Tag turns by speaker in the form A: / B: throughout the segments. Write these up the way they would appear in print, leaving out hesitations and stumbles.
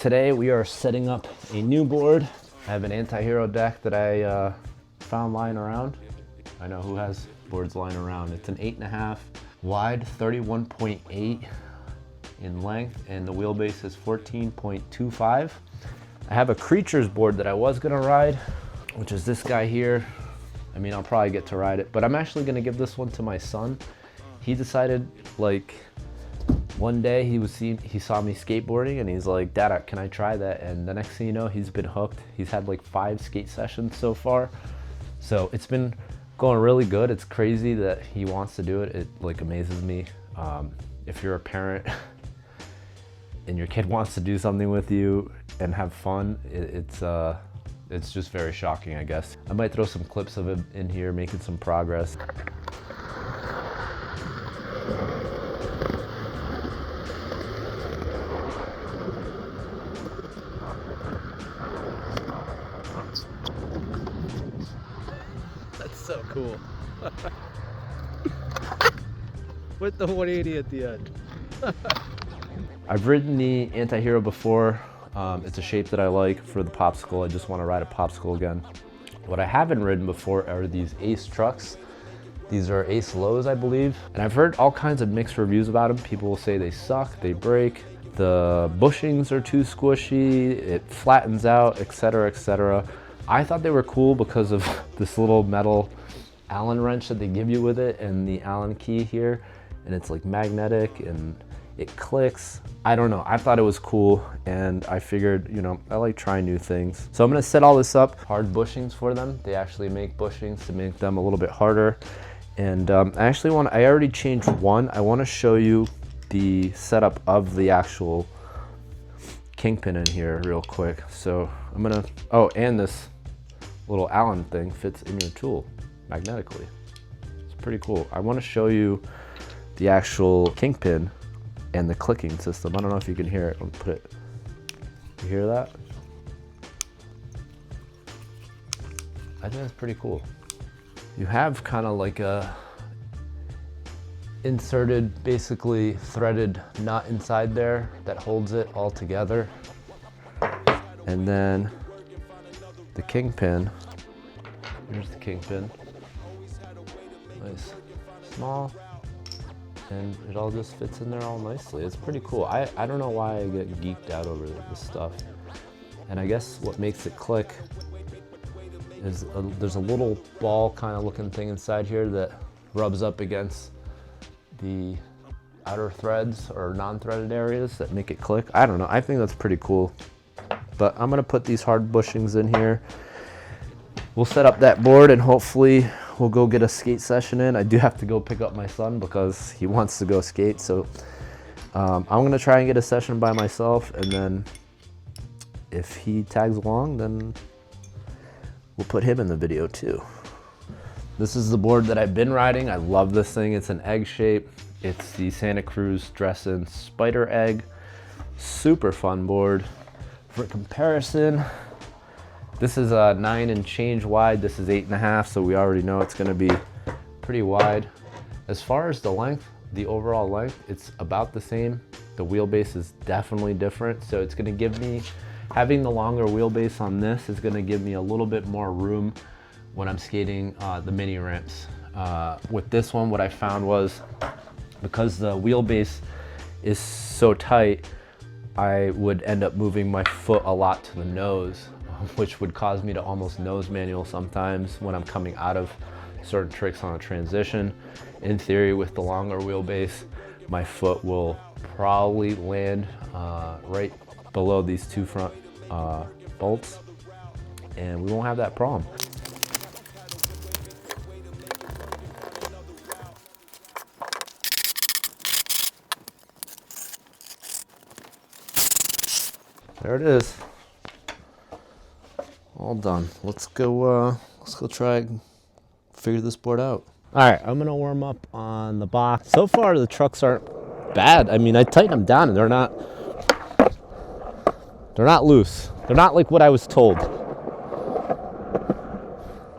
A: Today we are setting up a new board. I have an anti-hero deck that I found lying around. I know who has boards lying around. It's an 8.5 wide, 31.8 in length, and the wheelbase is 14.25. I have a creatures board that I was gonna ride, which is this guy here. I mean, I'll probably get to ride it, but I'm actually gonna give this one to my son. He decided, like, one day he saw me skateboarding and he's like, "Dad, can I try that?" And the next thing you know, he's been hooked. He's had like 5 skate sessions so far. So it's been going really good. It's crazy that he wants to do it. It like amazes me. If you're a parent and your kid wants to do something with you and have fun, it's just very shocking, I guess. I might throw some clips of him in here making some progress. That's so cool. With the 180 at the end. I've ridden the anti-hero before. It's a shape that I like for the popsicle. I just want to ride a popsicle again. What I haven't ridden before are these Ace trucks. These are Ace lows, I believe. And I've heard all kinds of mixed reviews about them. People will say they suck, they break, the bushings are too squishy, it flattens out, etc., etc. I thought they were cool because of this little metal Allen wrench that they give you with it and the Allen key here. And it's like magnetic and it clicks. I don't know, I thought it was cool and I figured, you know, I like trying new things. So I'm gonna set all this up, hard bushings for them. They actually make bushings to make them a little bit harder. And I already changed one. I wanna show you the setup of the actual kingpin in here real quick. So I'm gonna, oh, and this little Allen thing fits in your tool magnetically. It's pretty cool. I wanna show you the actual kingpin and the clicking system. I don't know if you can hear it. I'll put it, you hear that? I think that's pretty cool. You have kind of like a inserted, basically threaded nut inside there that holds it all together. And then the kingpin, here's the kingpin. Nice, small. And it all just fits in there all nicely. It's pretty cool. I don't know why I get geeked out over this stuff. And I guess what makes it click is there's a little ball kind of looking thing inside here that rubs up against the outer threads or non-threaded areas that make it click. I don't know, I think that's pretty cool. But I'm gonna put these hard bushings in here. We'll set up that board and hopefully we'll go get a skate session in. I do have to go pick up my son because he wants to go skate. So I'm gonna try and get a session by myself, and then if he tags along, then we'll put him in the video too. This is the board that I've been riding. I love this thing. It's an egg shape. It's the Santa Cruz Dressin Spider Egg. Super fun board. For comparison, this is a 9 and change wide. This is 8.5, so we already know it's gonna be pretty wide. As far as the length, the overall length, it's about the same. The wheelbase is definitely different, so it's gonna give me, having the longer wheelbase on this is gonna give me a little bit more room when I'm skating the mini ramps. With this one, what I found was, because the wheelbase is so tight, I would end up moving my foot a lot to the nose, which would cause me to almost nose manual sometimes when I'm coming out of certain tricks on a transition. In theory, with the longer wheelbase, my foot will probably land right below these 2 front bolts, and we won't have that problem. There it is. All done. Let's go try and figure this board out. All right, I'm gonna warm up on the box. So far, the trucks aren't bad. I mean, I tightened them down and they're not loose. They're not like what I was told.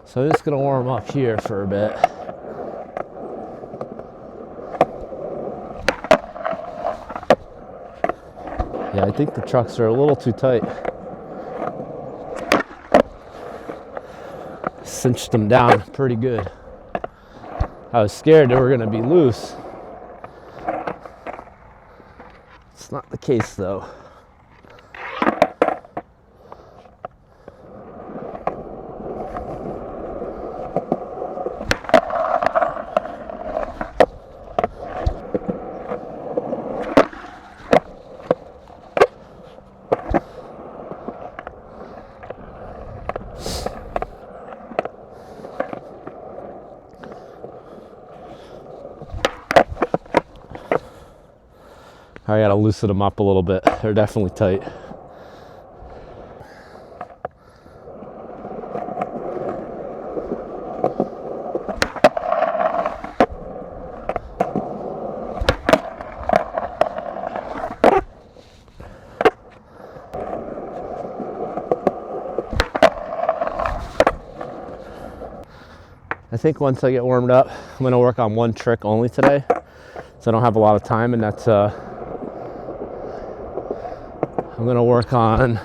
A: So I'm just gonna warm up here for a bit. Yeah, I think the trucks are a little too tight. Cinched them down pretty good. I was scared they were going to be loose. It's not the case though. I gotta loosen them up a little bit. They're definitely tight. I think once I get warmed up, I'm gonna work on one trick only today. So I don't have a lot of time, and that's I'm gonna work on,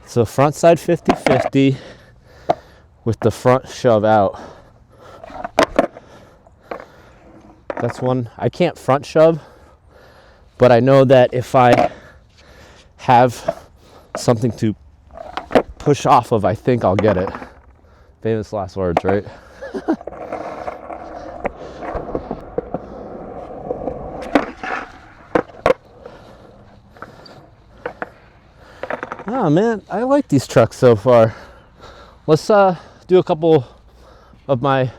A: so front side 50-50 with the front shove out. That's one. I can't front shove, but I know that if I have something to push off of, I think I'll get it. Famous last words, right? Oh man, I like these trucks so far. Let's do a couple of my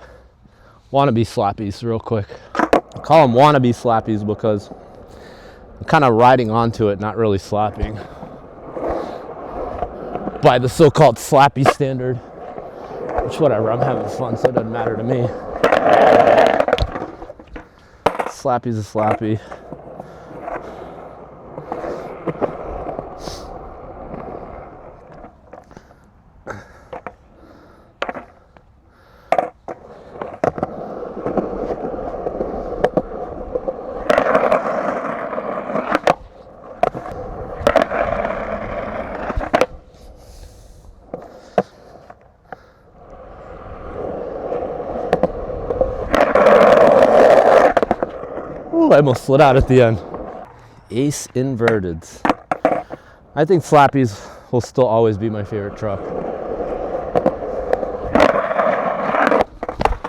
A: wannabe slappies real quick. I call them wannabe slappies because I'm kind of riding onto it, not really slapping. By the so-called slappy standard. Which, whatever, I'm having fun, so it doesn't matter to me. Slappy's a slappy. I almost slid out at the end. Ace inverteds. I think slappies will still always be my favorite truck.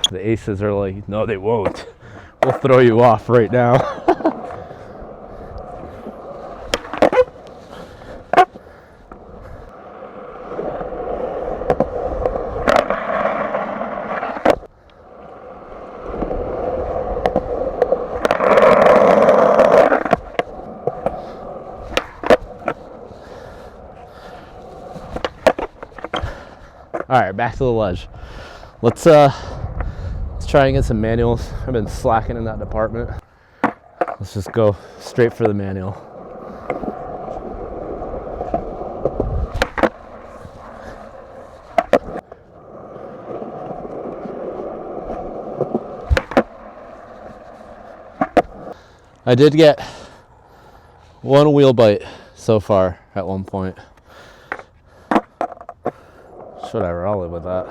A: The aces are like, no, they won't. We'll throw you off right now. All right, back to the ledge. Let's try and get some manuals. I've been slacking in that department. Let's just go straight for the manual. I did get one wheel bite so far at one point. Whatever, I'll live with that.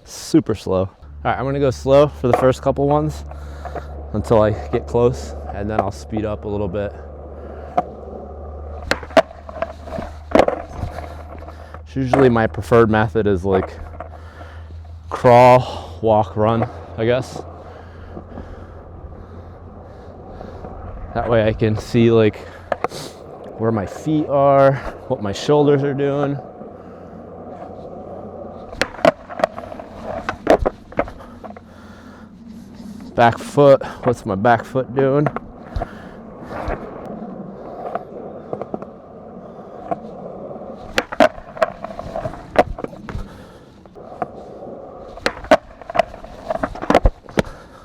A: Super slow. All right, I'm gonna go slow for the first couple ones until I get close, and then I'll speed up a little bit. Usually my preferred method is like crawl, walk, run, I guess. That way I can see like where my feet are, what my shoulders are doing. Back foot, what's my back foot doing?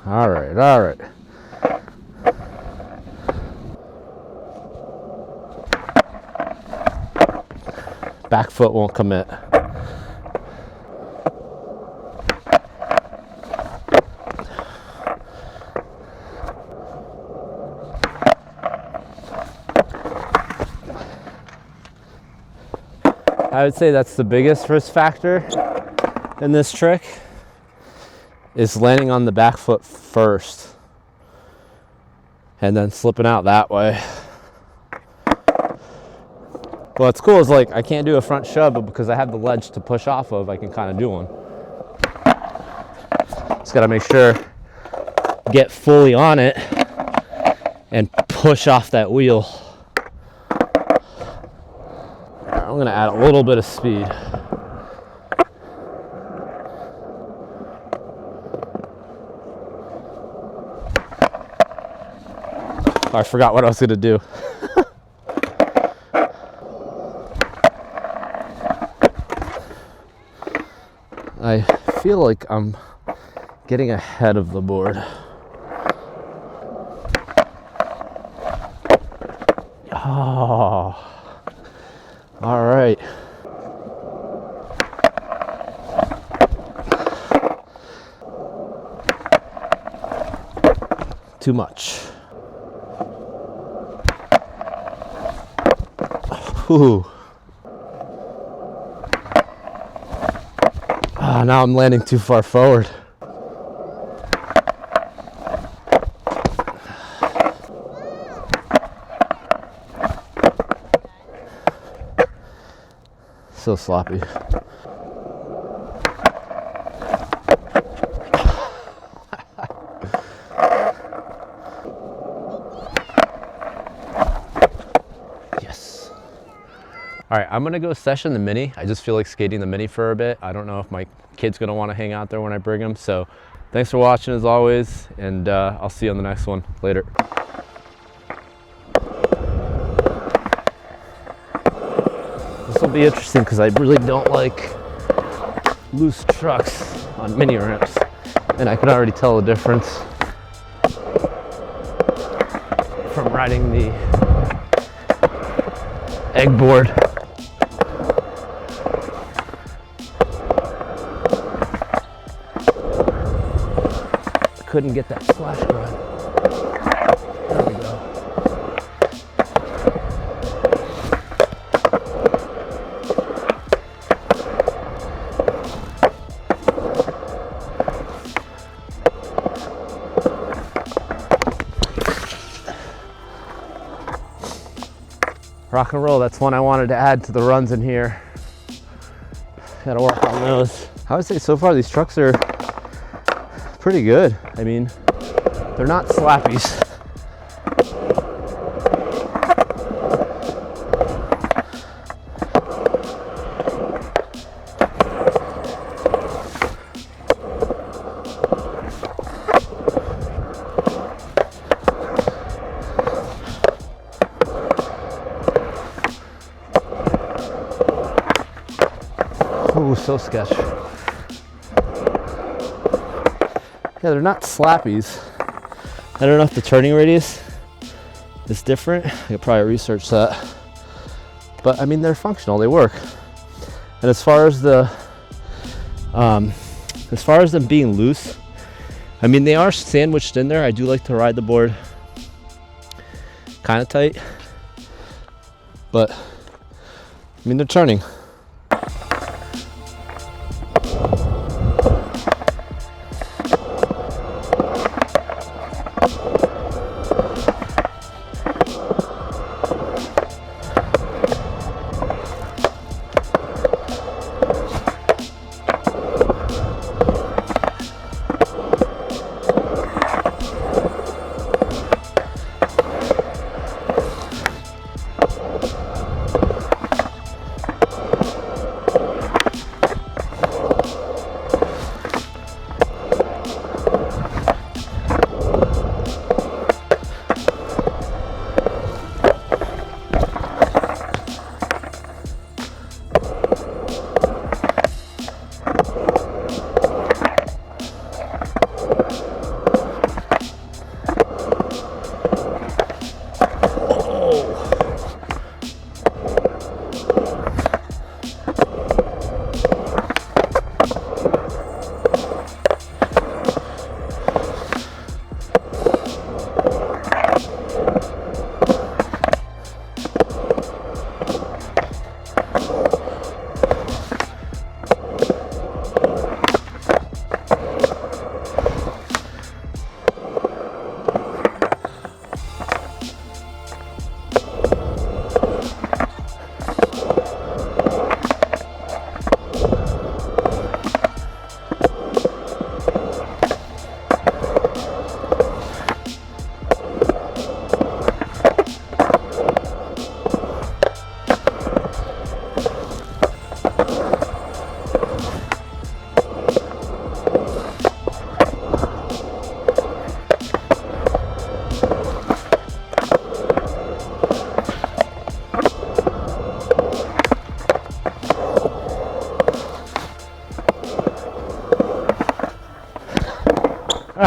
A: All right, all right. Back foot won't commit. I would say that's the biggest risk factor in this trick, is landing on the back foot first and then slipping out that way. What's cool is, like, I can't do a front shove, but because I have the ledge to push off of, I can kind of do one. Just gotta make sure, get fully on it and push off that wheel. I'm gonna add a little bit of speed. Oh, I forgot what I was gonna do. I feel like I'm getting ahead of the board. Oh. All right. Too much. Ooh. Ah, now I'm landing too far forward. So sloppy. Yes. All right, I'm gonna go session the Mini. I just feel like skating the Mini for a bit. I don't know if my kid's gonna wanna hang out there when I bring him. So thanks for watching as always, and I'll see you on the next one. Later. This will be interesting because I really don't like loose trucks on mini ramps, and I can already tell the difference from riding the egg board. Couldn't get that splash going. There we go. Rock and roll, that's one I wanted to add to the runs in here. Gotta work on those. I would say so far these trucks are pretty good. I mean, they're not slappies. Ooh, so sketch. Yeah, they're not slappies. I don't know if the turning radius is different. I could probably research that. But I mean, they're functional, they work. And as far as them being loose, I mean, they are sandwiched in there. I do like to ride the board kind of tight, but I mean, they're turning.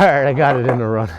A: right, I got it in the run.